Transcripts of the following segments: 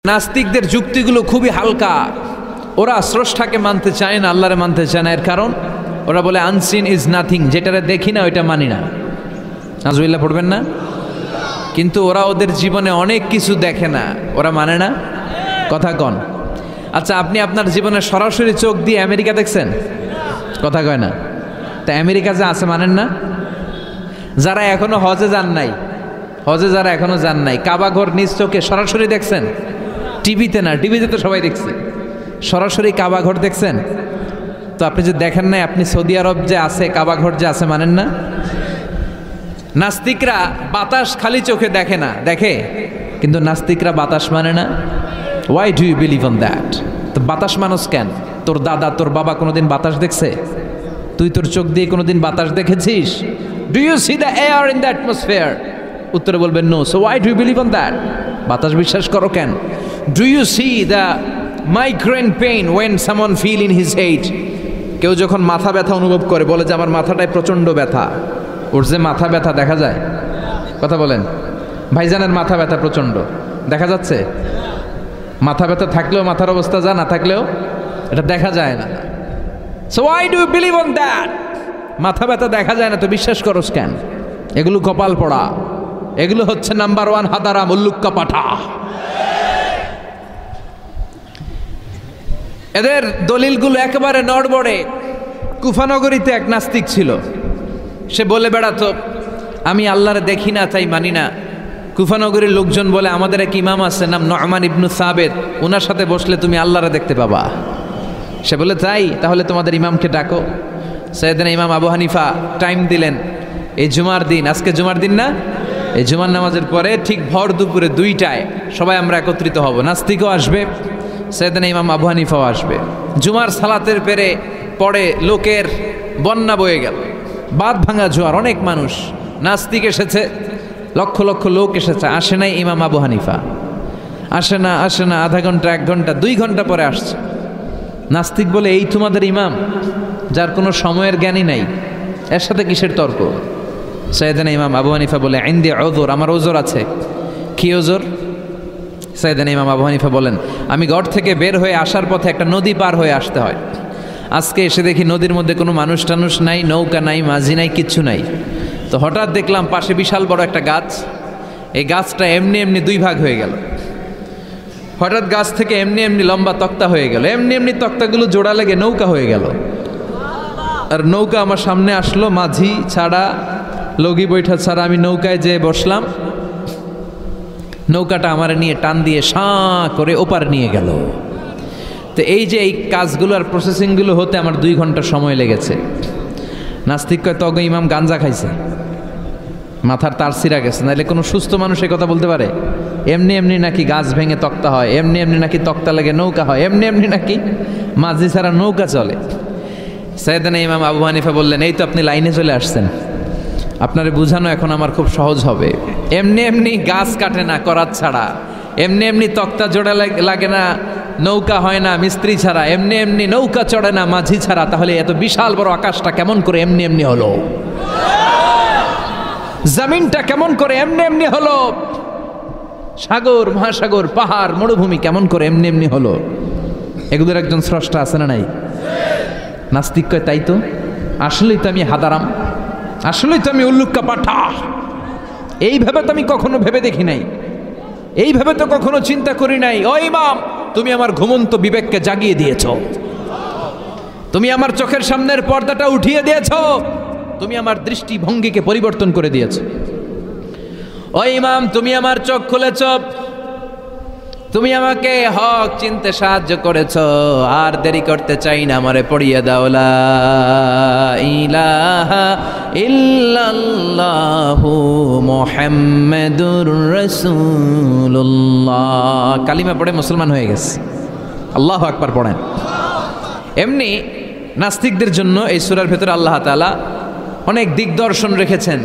নাস্তিকদের যুক্তিগুলো খুবই হালকা। ওরা স্রষ্টাকে মানতে চায় না, আল্লাহরে মানতে চায় না। এর কারণ ওরা বলে আনসিন ইজ নাথিং, যেটারে দেখি না ওইটা মানি না। নাজুবিল্লাহ পড়বেন না? কিন্তু ওরা ওদের জীবনে অনেক কিছু দেখে না, ওরা মানে না। কথা কন। আচ্ছা, আপনি আপনার জীবনে সরাসরি চোখ দিয়ে আমেরিকা দেখছেন? কথা কয় না। তা আমেরিকা যে আছে মানেন না? যারা এখনো হজে যান নাই, হজে যারা এখনো যান নাই, কাবা ঘর নিজ চোখে সরাসরি দেখছেন? টিভিতে না, টিভিতে তো সবাই দেখছে। সরাসরি কাবা ঘর দেখছেন? তো আপনি যে দেখেন নাই, আপনি সৌদি আরব যে আছে কাবা ঘর যে আছে মানেন না? নাস্তিকরা বাতাস খালি চোখে দেখে না, দেখে, কিন্তু নাস্তিকরা বাতাস মানে না। Why do you believe on that? তো বাতাস মানুষ কেন? তোর দাদা তোর বাবা কোনোদিন বাতাস দেখছে? তুই তোর চোখ দিয়ে কোনোদিন বাতাস দেখেছিস? Do you see the air in the atmosphere? উত্তরে বলবেন no. So why do you believe on that? বাতাস বিশ্বাস করো কেন? Do you see the migraine pain when someone feel in his head? কেউ যখন মাথা ব্যথা অনুভব করে বলে যে আমার মাথাটায় প্রচণ্ড ব্যথা। ওর যে মাথা ব্যথা দেখা যায়? কথা বলেন। ভাইজানের মাথা ব্যথা প্রচণ্ড দেখা যাচ্ছে? মাথা ব্যথা থাকলেও মাথার অবস্থা যা, না থাকলেও এটা দেখা যায় না। So why do you believe on that? মাথা ব্যথা দেখা যায় না তো বিশ্বাস করস কেন? এগুলো কপাল পড়া, এগুলো হচ্ছে নাম্বার ওয়ান হাদারা মুল্লুক্কা পাঠা। এদের দলিলগুলো একেবারে নড়বড়ে। কুফানগরীতে এক নাস্তিক ছিল, সে বলে বেড়াতো আমি আল্লাহরে দেখি না তাই মানি না। কুফানগরীর লোকজন বলে আমাদের এক ইমাম আছে নাম নু'মান ইবনু সাবেত, ওনার সাথে বসলে তুমি আল্লাহরে দেখতে পাবা। সে বলে তাই, তাহলে তোমাদের ইমামকে ডাকো। সাইয়েদনা ইমাম আবু হানিফা টাইম দিলেন, এই জুমার দিন, আজকে জুমার দিন না, এই জুমার নামাজের পরে ঠিক ভর দুপুরে 2টায় সবাই আমরা একত্রিত হব। নাস্তিকও আসবে, সাইয়েদনা ইমাম আবু হানিফাও আসবে। জুমার সালাতের পরে লোকের বন্যা বয়ে গেল, বাঁধ ভাঙা জোয়ার, অনেক মানুষ। নাস্তিক এসেছে, লক্ষ লক্ষ লোক এসেছে, আসে নাই ইমাম আবু হানিফা। আসে না আধা ঘন্টা, 1 ঘন্টা, 2 ঘন্টা পরে আসছে। নাস্তিক বলে এই তোমাদের ইমাম যার কোনো সময়ের জ্ঞানই নাই, এর সাথে কিসের তর্ক? সাইয়েদনা ইমাম আবু হানিফা বলে ইনদি উযর, আমার ওজর আছে। কি ওজর? সাইয়েদনা ইমাম আবু হানিফা বলেন আমি ঘর থেকে বের হয়ে আসার পথে একটা নদী পার হয়ে আসতে হয়। আজকে এসে দেখি নদীর মধ্যে কোনো মানুষ টানুষ নাই, নৌকা নাই, মাঝি নাই, কিচ্ছু নাই। তো হঠাৎ দেখলাম পাশে বিশাল বড় একটা গাছ। এই গাছটা এমনি এমনি 2 ভাগ হয়ে গেল। হঠাৎ গাছ থেকে এমনি এমনি লম্বা তক্তা হয়ে গেল, এমনি এমনি তক্তাগুলো জোড়া লেগে নৌকা হয়ে গেল। আর নৌকা আমার সামনে আসলো, মাঝি ছাড়া, লগি বৈঠা ছাড়া। আমি নৌকায় যেয়ে বসলাম, নৌকাটা আমার নিয়ে টান দিয়ে সাঁ করে ওপার নিয়ে গেল। তো এই যে এই কাজগুলো আর প্রসেসিংগুলো হতে আমার 2 ঘন্টা সময় লেগেছে। নাস্তিক কয় তগ ইমাম গাঞ্জা খাইছে, মাথার তার ছিঁড়া গেছে। নাহলে কোনো সুস্থ মানুষ এই কথা বলতে পারে? এমনি এমনি নাকি গাছ ভেঙে তক্তা হয়, এমনি এমনি নাকি তক্তা লেগে নৌকা হয়, এমনি এমনি নাকি মাঝি ছাড়া নৌকা চলে? সাইয়েদনা ইমাম আবু হানিফা বললেন এই তো আপনি লাইনে চলে আসছেন, আপনারে বুঝানো এখন আমার খুব সহজ হবে। এমনি এমনি গাছ কাটে না করাত ছাড়া, এমনি এমনি তক্তা জোড়া লাগে না, নৌকা হয় না মিস্ত্রি ছাড়া, এমনি এমনি নৌকা চড়ে না মাঝি ছাড়া। তাহলে এত বিশাল বড় আকাশটা কেমন করে এমনি এমনি হলো? জমিনটা কেমন করে এমনি এমনি হলো? সাগর, মহাসাগর, পাহাড়, মরুভূমি কেমন করে এমনি এমনি হলো? এগুলোর একজন স্রষ্টা আছে না নাই? নাস্তিক কয় তাই তো, আসলেই তো আমি হাদারাম, আসলেই তো আমি উল্লুক্কা পাঠা। এইভাবে তো আমি কখনো ভেবে দেখি নাই, এইভাবে তো কখনো চিন্তা করি নাই। ও ইমাম, তুমি আমার ঘুমন্ত বিবেককে জাগিয়ে দিয়েছ, তুমি আমার চোখের সামনের পর্দাটা উঠিয়ে দিয়েছ, তুমি আমার দৃষ্টিভঙ্গিকে পরিবর্তন করে দিয়েছ। ও ইমাম, তুমি আমার চোখ খুলেছ, তুমি আমাকে হক চিনতে সাহায্য করেছ। আর দেরি করতে চাই না, আমারে পড়িয়ে দাও লা ইলাহা ইল্লাল্লাহু মুহাম্মাদুর রাসূলুল্লাহ। কালিমা পড়ে মুসলমান হয়ে গেছে। আল্লাহু আকবার পড়েন। এমনি নাস্তিকদের জন্য এই সূরার ভেতরে আল্লাহ তাআলা অনেক দিকদর্শন রেখেছেন,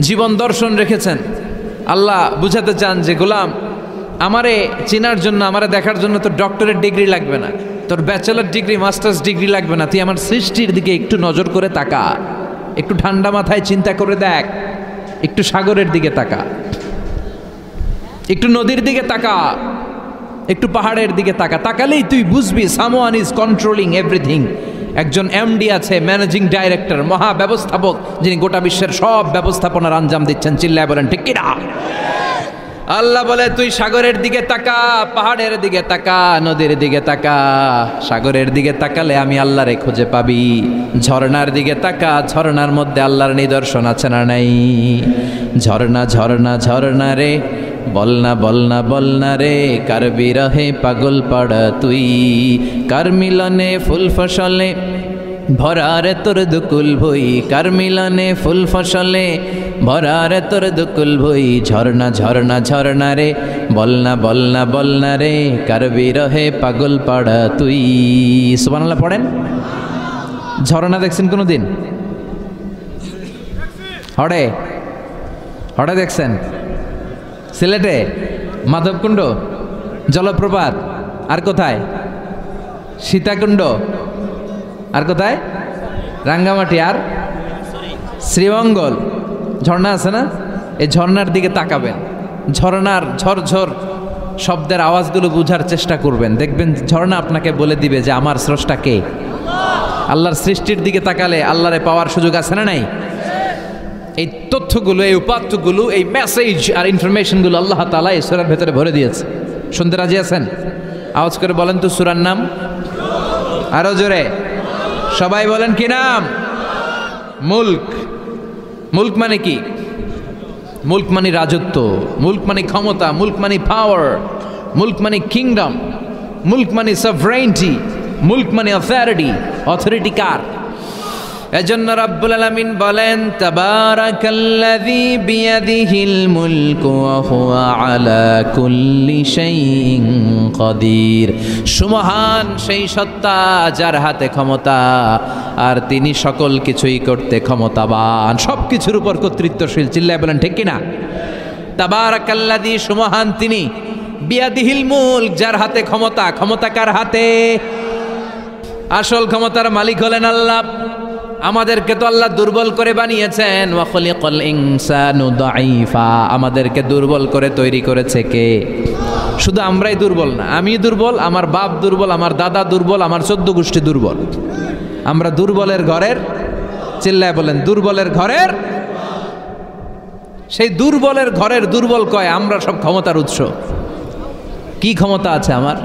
জীবন দর্শন রেখেছেন। আল্লাহ বুঝাতে চান যে গোলাম, আমারে চেনার জন্য, আমারে দেখার জন্য তোর ডক্টরেট ডিগ্রি লাগবে না, তোর ব্যাচেলর ডিগ্রি, মাস্টার্স ডিগ্রি লাগবে না। তুই আমার সৃষ্টির দিকে একটু নজর করে তাকা, একটু ঠান্ডা মাথায় চিন্তা করে দেখ, একটু সাগরের দিকে তাকা, একটু নদীর দিকে তাকা, একটু পাহাড়ের দিকে তাকা, তাকালেই তুই বুঝবি সামওয়ান ইজ কন্ট্রোলিং এভরিথিং। একজন এমডি আছে, ম্যানেজিং ডাইরেক্টর, মহা ব্যবস্থাপক, যিনি গোটা বিশ্বের সব ব্যবস্থাপনার আঞ্জাম দিচ্ছেন। চিল্লায় বলেন ঠিক কিনা? আল্লাহ বলে তুই সাগরের দিকে তাকা, পাহাড়ের দিকে তাকা, নদীর দিকে তাকা। সাগরের দিকে তাকালে আমি আল্লাহরে খুঁজে পাবি। ঝর্ণার দিকে তাকা, ঝর্ণার মধ্যে আল্লাহর নিদর্শন আছে না নাই? ঝর্ণা ঝর্ণা ঝর্ণা রে, বলনা বলনা বলনা রে, কার বিরহে পাগল পাড়া তুই, কার মিলনে ফুল ফসলে ভরারে তোর দুকুল ভই, কার মিলনে ফুল ফসলে ভরারে তোর দুকুল ভই। ঝর্ণা ঝর্ণা ঝর্ণা রে, বলনা বলনা বলনা রে, কার বিরহে পাগল পাড়া তুই। সুবহানাল্লাহ পড়েন। ঝর্ণা দেখছেন কোনো দিন? হড়ে হড়ে দেখছেন? সিলেটে মাধবকুণ্ড জলপ্রপাত, আর কোথায়? সীতাকুণ্ড, আর কোথায়? রাঙ্গামাটি, আর শ্রীমঙ্গল। ঝর্ণা আছে না? এই ঝর্ণার দিকে তাকাবেন, ঝর্ণার ঝরঝর শব্দের আওয়াজগুলো বোঝার চেষ্টা করবেন, দেখবেন ঝর্ণা আপনাকে বলে দিবে যে আমার স্রষ্টা কে। আল্লাহর সৃষ্টির দিকে তাকালে আল্লাহরে পাওয়ার সুযোগ আছে না নাই? এই তথ্যগুলো, এই উপাত্তগুলো, এই মেসেজ আর ইনফরমেশনগুলো আল্লাহ তাআলা এই সূরার ভেতরে ভরে দিয়েছে। শুনতে রাজি আছেন? আওয়াজ করে বলেন তো সূরার নাম। আরো জোরে সবাই বলেন কি নাম? মুলক। মুলক মানে কি? মুলক মানে রাজত্ব, মুলক মানে ক্ষমতা, মুলক মানে পাওয়ার, মুলক মানে কিংডম, মুলক মানে সভরেইনটি, মুলক মানে অথরিটি। অথরিটি কার? এজন্য রাব্বুল আলামিন বলেন তাবারাকাল্লাযী বিয়াদিহিল মুলকু ওয়া হুয়া আলা কুল্লি শাইইন কাদির। সুমহান সেই সত্তা যার হাতে ক্ষমতা, আর তিনি সকল কিছুই করতে ক্ষমতাবান, সব কিছুর উপর কর্তৃত্বশীল। চিল্লায় বলেন ঠিক কিনা? তাবারাকাল্লাযী, সুমহান তিনি, বিয়াদিহিল মুলক, যার হাতে ক্ষমতা। ক্ষমতা কার হাতে? আসল ক্ষমতার মালিক হলেন আল্লাহ। আমাদেরকে তো আল্লাহ দুর্বল করে বানিয়েছেন। ওয়া খলিকাল ইনসানু দাঈফা, আমাদেরকে দুর্বল করে তৈরি করেছে কে? শুধু আমরাই দুর্বল না, আমি দুর্বল, আমার বাপ দুর্বল, আমার দাদা দুর্বল, আমার 14 গোষ্ঠী দুর্বল। আমরা দুর্বলের ঘরের, চিল্লায় বলেন দুর্বলের ঘরের। সেই দুর্বলের ঘরের দুর্বল কয় আমরা সব ক্ষমতার উৎস। কি ক্ষমতা আছে আমার?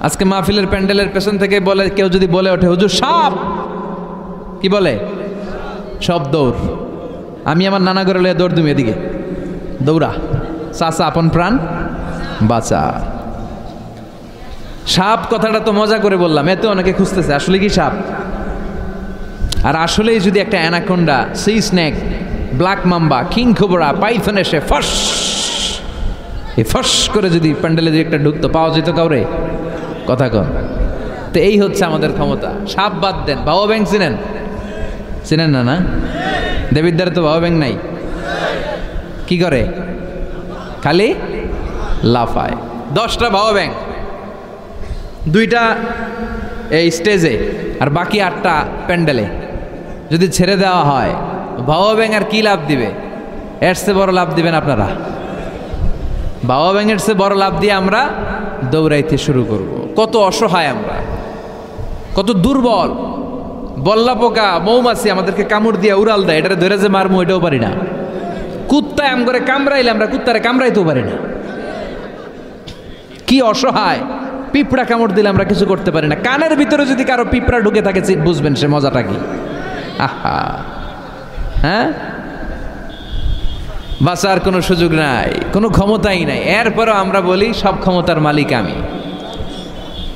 আজকে মাহফিলের প্যান্ডেলের পেছন থেকে বলে, কেউ যদি বলে ওঠে হুজুর সাপ, কি বলে? সব দৌড়। আমি আমার নানা ঘরে লইয়া দৌড় দিম, এদিকে দৌড়া, চাচা আপন প্রাণ বাঁচা। সাপ কথাটা তো মজা করে বললাম, এতে অনেকে খুঁজতেছে আসলে কি সাপ। আর আসলেই যদি একটা anaconda, C snake, black mamba, king cobra, Python এসে ফস, এই ফস করে যদি প্যান্ডেলে যদি একটা ঢুকতো, পাওয়া যেত কাউরে? কথা কন। তো এই হচ্ছে আমাদের ক্ষমতা। সাপ বাদ দেন, বাবা ব্যাং চিনেন? চিনেন না? না, দেবিদ্দারে তো বাবা ব্যাং নাই। কি করে? খালি লাফায়। 10টা বাবা ব্যাং, 2টা এই স্টেজে, আর বাকি 8টা প্যান্ডেলে যদি ছেড়ে দেওয়া হয়, বাবা ব্যাং আর কি লাভ দিবে? এর চেয়ে বড় লাভ দিবেন আপনারা? বাবা ব্যাঙের চেয়ে বড় লাভ দিয়ে আমরা দৌড়াইতে শুরু করব। কত অসহায় আমরা, কত দুর্বল। বল্লা পোকা, মৌমাছি আমাদেরকে কামড় দিয়ে উড়াল দেয়, এটারে ধরে যে মারমু এটাও পারি না। কুত্তায় আম করে কামড়াইলে আমরা কুত্তারে কামড়াইতেও পারি না। কি অসহায়। পিঁপড়া কামড় দিলে আমরা কিছু করতে পারি না। কানের ভিতরে যদি কারো পিঁপড়া ঢুকে থাকে বুঝবেন সে মজাটা কি। আহা, হ্যাঁ, বাঁচার কোনো সুযোগ নাই, কোনো ক্ষমতাই নাই। এরপরও আমরা বলি সব ক্ষমতার মালিক আমি।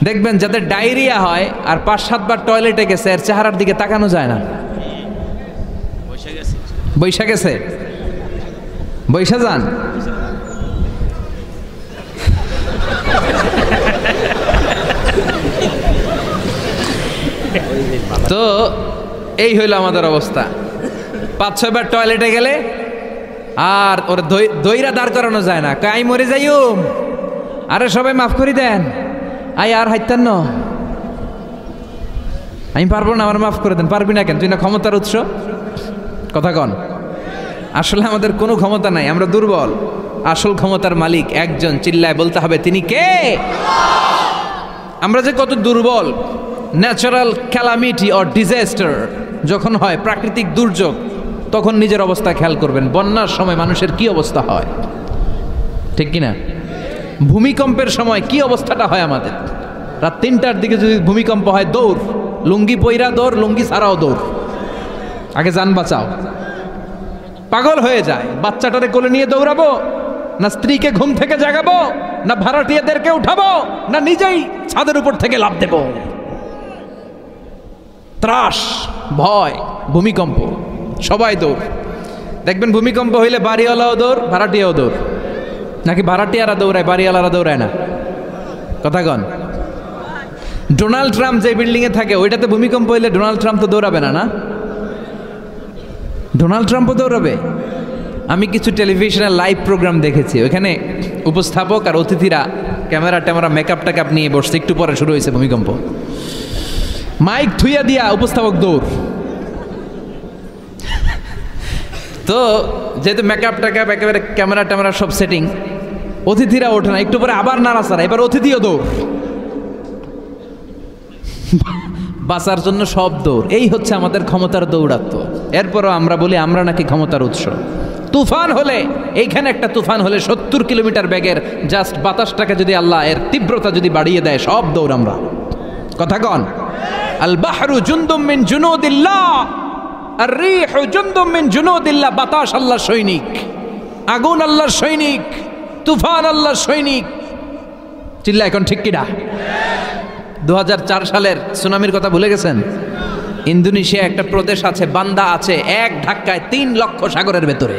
দেখবেন যাদের ডায়রিয়া হয় আর 5-7 বার টয়লেটে গেছে, এর চেহারার দিকে তাকানো যায় না। বৈশা গেছে, বৈশা যান। তো এই হইল আমাদের অবস্থা। 5-6 বার টয়লেটে গেলে আর ওর দইরা দাঁড় করানো যায় না। কাই মরে যাইম, আরে সবাই মাফ করে দেন, আই আর হাইতেন না, আমি পারবো না, আমার মাফ করে দেন। পারবি না কেন? তুই না ক্ষমতার উৎস। কথা কন। আসলে আমাদের কোনো ক্ষমতা নাই, আমরা দুর্বল। আসল ক্ষমতার মালিক একজন, চিল্লায় বলতে হবে তিনি কে? আমরা যে কত দুর্বল। ন্যাচারাল ক্যালামিটি অর ডিজাস্টার যখন হয়, প্রাকৃতিক দুর্যোগ, তখন নিজের অবস্থা খেয়াল করবেন। বন্যার সময় মানুষের কি অবস্থা হয়, ঠিক কিনা? ভূমিকম্পের সময় কি অবস্থাটা হয় আমাদের? রাত 3টার দিকে যদি ভূমিকম্প হয়, দৌড়, লুঙ্গি পইরা দৌড়, লুঙ্গি ছাড়াও দৌড়, আগে যান বাঁচাও। পাগল হয়ে যায়। বাচ্চাটারে কোলে নিয়ে দৌড়াবো, না স্ত্রীকে ঘুম থেকে জাগাবো, না ভাড়াটিয়াদেরকে উঠাবো, না নিজেই ছাদের উপর থেকে লাফ দেব? ত্রাস, ভয়, ভূমিকম্প, সবাই দৌড়। দেখবেন ভূমিকম্প হইলে বাড়িওয়ালাও দৌড়, ভাড়াটিয়াও দৌড়। নাকি ভাড়াটিয়ারা দৌড়ায়, বাড়িওয়ালারা দৌড়ায় না? কথা কন। ডোনাল্ড ট্রাম্প যে বিল্ডিং এ থাকে, ওইটাতে ভূমিকম্প হইলে ডোনাল্ড ট্রাম্প তো দৌড়াবে না? না, ডোনাল্ড ট্রাম্পও দৌড়াবে। আমি কিছু টেলিভিশনের লাইভ প্রোগ্রাম দেখেছি, ওইখানে উপস্থাপক আর অতিথিরা ক্যামেরা ট্যামেরা মেকআপ টেকআপ নিয়ে বসছে। একটু পরে শুরু হয়েছে ভূমিকম্প, মাইক থুইয়া দিয়া উপস্থাপক দৌড়। তো যেহেতু মেকআপ টেকআপ একেবারে ক্যামেরা ট্যামেরা সব সেটিং, অতিথিরা ওঠে না। একটু পরে আবার নাড়াচাড়া, এবার অতিথিও দৌড়, বাঁচার জন্য সব দৌড়। এই হচ্ছে আমাদের ক্ষমতার দৌড়াত্ম। এরপরও আমরা বলি আমরা নাকি ক্ষমতার উৎস। তুফান হলে, এইখানে একটা তুফান হলে 70 কিলোমিটার বেগের জাস্ট বাতাসটাকে যদি আল্লাহ এর তীব্রতা যদি বাড়িয়ে দেয়, সব দৌড় আমরা। কথা কন। আল বাহরু জুনদুম মিন জুনুদিল্লাহ, আর রিহু জুনদুম মিন জুনুদিল্লাহ। বাতাস আল্লাহর সৈনিক, আগুন আল্লাহর সৈনিক, তুফান আল্লাহর সৈনিক। চিল্লা এখন ঠিক কিনা? 2004 সালের সুনামির কথা ভুলে গেছেন? ইন্দোনেশিয়া একটা প্রদেশ আছে, বান্দা আছে, এক ধাক্কায় 3 লক্ষ সাগরের ভেতরে।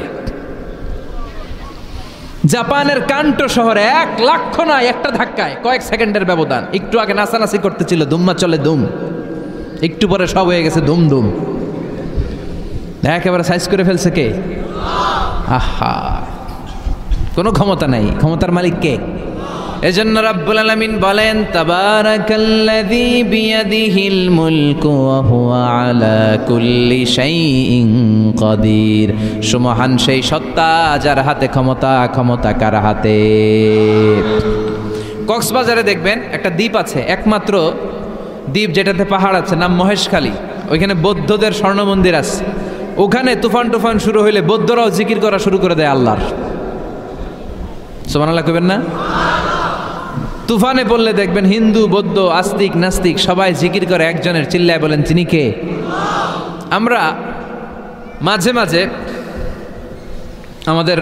জাপানের কান্টো শহরে 1 লাখ নয়, একটা ধাক্কায়, কয়েক সেকেন্ডের ব্যবধান। একটু আগে নাচানাচি করতেছিল, দুম্মা চলে দুম, একটু পরে সব হয়ে গেছে দুম দুম। একেবারে সাইজ করে ফেলছে কে? আহা, কোনো ক্ষমতা নাই। ক্ষমতার মালিক কে? এজন্য রাব্বুল আলামিন বলেন, তাবারাকাল্লাযী বিয়াদিহিল মুলকু ওয়া হুয়া আলা কুল্লি শাইইন কাদির। সুমহান সেই সত্তা যার হাতে ক্ষমতা, ক্ষমতা কার হাতে? কক্সবাজারে দেখবেন একটা দ্বীপ আছে, একমাত্র দ্বীপ যেটাতে পাহাড় আছে, নাম মহেশখালী। ওইখানে বৌদ্ধদের স্বর্ণ মন্দির আছে। ওখানে তুফান টুফান শুরু হইলে বৌদ্ধরাও জিকির করা শুরু করে দেয় আল্লাহর। সুবহানাল্লাহ কইবেন না? তুফানে পড়লে দেখবেন হিন্দু, বৌদ্ধ, আস্তিক, নাস্তিক সবাই জিকির করে একজনের, চিল্লায় বলেন তিনি কে? আমরা মাঝে মাঝে আমাদের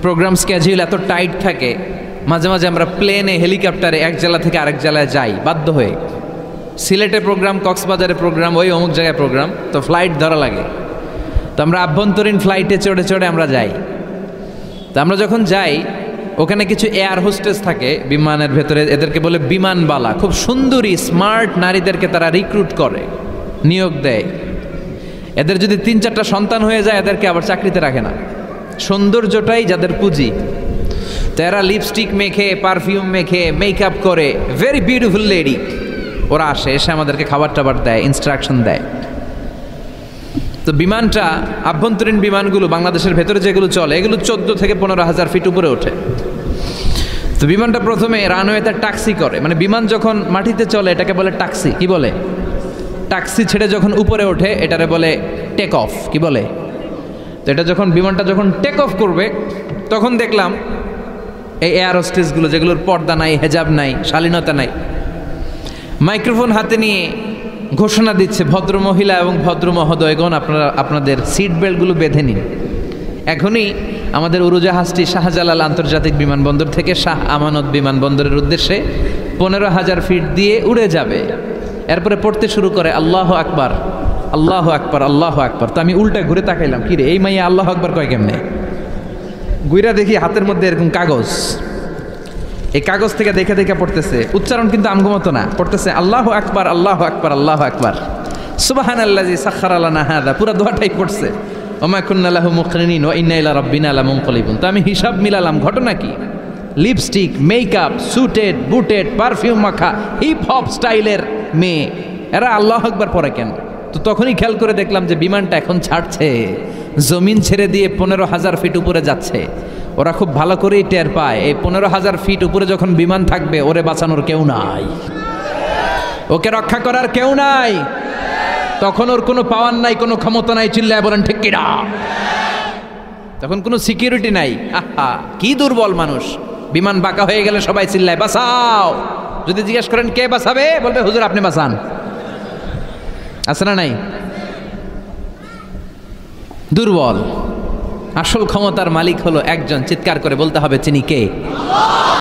প্রোগ্রাম স্কেডিউল এত টাইট থাকে, মাঝে মাঝে আমরা প্লেনে, হেলিকপ্টারে এক জেলা থেকে আরেক জেলায় যাই বাধ্য হয়ে। সিলেটে প্রোগ্রাম, কক্সবাজারে প্রোগ্রাম, ওই অমুক জায়গায় প্রোগ্রাম, তো ফ্লাইট ধরা লাগে। তো আমরা আভ্যন্তরীণ ফ্লাইটে চড়ে চড়ে আমরা যাই। তো আমরা যখন যাই, ওখানে কিছু এয়ার হোস্টেস থাকে বিমানের ভেতরে, এদেরকে বলে বিমানবালা। খুব সুন্দরী স্মার্ট নারীদেরকে তারা রিক্রুট করে, নিয়োগ দেয়। এদের যদি 3-4টা সন্তান হয়ে যায়, এদেরকে আবার চাকরিতে রাখে না। সৌন্দর্যটাই যাদের পুঁজি। তো এরা লিপস্টিক মেখে, পারফিউম মেখে, মেকআপ করে, ভেরি বিউটিফুল লেডি। ওরা আসে, এসে আমাদেরকে খাবার টাবার দেয়, ইনস্ট্রাকশন দেয়। তো বিমানটা, আভ্যন্তরীণ বিমানগুলো বাংলাদেশের ভেতরে যেগুলো চলে, এগুলো 14 থেকে 15,000 ফিট উপরে ওঠে। তো বিমানটা প্রথমে রানওয়েতে ট্যাক্সি করে, মানে বিমান যখন মাটিতে চলে এটাকে বলে ট্যাক্সি। কি বলে? ট্যাক্সি ছেড়ে যখন উপরে ওঠে এটারে বলে টেক অফ। কি বলে? তো এটা যখন বিমানটা যখন টেক অফ করবে, তখন দেখলাম এই এয়ার হোস্টেসগুলো, যেগুলোর পর্দা নাই, হেজাব নাই, শালীনতা নাই, মাইক্রোফোন হাতে নিয়ে ঘোষণা দিচ্ছে, ভদ্র মহিলা এবং ভদ্র মহোদয়গণ, আপনারা আপনাদের সিট বেল্টগুলো বেঁধে নিন। এখনই আমাদের উড়োজাহাজটি শাহজালাল আন্তর্জাতিক বিমানবন্দর থেকে শাহ আমানত বিমানবন্দরের উদ্দেশ্যে 15,000 ফিট দিয়ে উড়ে যাবে। এরপরে পড়তে শুরু করে আল্লাহু আকবার, আল্লাহু আকবার, আল্লাহু আকবার। তো আমি উল্টা ঘুরে তাকাইলাম, কি রে এই মাইয়া আল্লাহু আকবার কয় কেমনে? গুইরা দেখি হাতের মধ্যে এরকম কাগজ, এই কাগজ থেকে দেখে দেখে পড়তেছে। উচ্চারণ কিন্তু আমগো না, পড়তেছে আল্লাহু আকবার, আল্লাহু আকবার, আল্লাহু আকবার, সুবহানাল্লাযী সাখখারা লানা হাযা। পুরো দোয়াটাই পড়ছে, ওমা কুন্না লাহু মুকরিনিন ওয়া ইন্না ইলা রাব্বিনা লামুনকালিবুন। তো আমি হিসাব মিলালাম, ঘটনা কি? লিপস্টিক, মেকআপ, সুটেড, বুটেড, পারফিউম মাখা, হিপ হপ স্টাইলের মেয়ে, এরা আল্লাহু আকবার পড়ে কেন? তো তখনই খেয়াল করে দেখলাম যে বিমানটা এখন ছাড়ছে, জমিন ছেড়ে দিয়ে 15,000 ফিট উপরে যাচ্ছে। ওরা খুব ভালো করেই টের পায় এই 15,000 ফিট উপরে যখন বিমান থাকবে ওরে বাঁচানোর কেউ নাই, ওকে রক্ষা করার কেউ নাই, তখন ওর কোনো পাওয়ার নাই, কোনো ক্ষমতা নাই। চিল্লায় বলেন ঠিক কিনা? তখন কোনো সিকিউরিটি নাই। আহা কি দুর্বল মানুষ। বিমান বাঁকা হয়ে গেলে সবাই চিল্লায় বাঁচাও। যদি জিজ্ঞেস করেন কে বাঁচাবে, বলবে হুজুর আপনি বাঁচান। আছে না নাই? দুর্বল। আসল ক্ষমতার মালিক হলো একজন, চিৎকার করে বলতে হবে তিনি কে?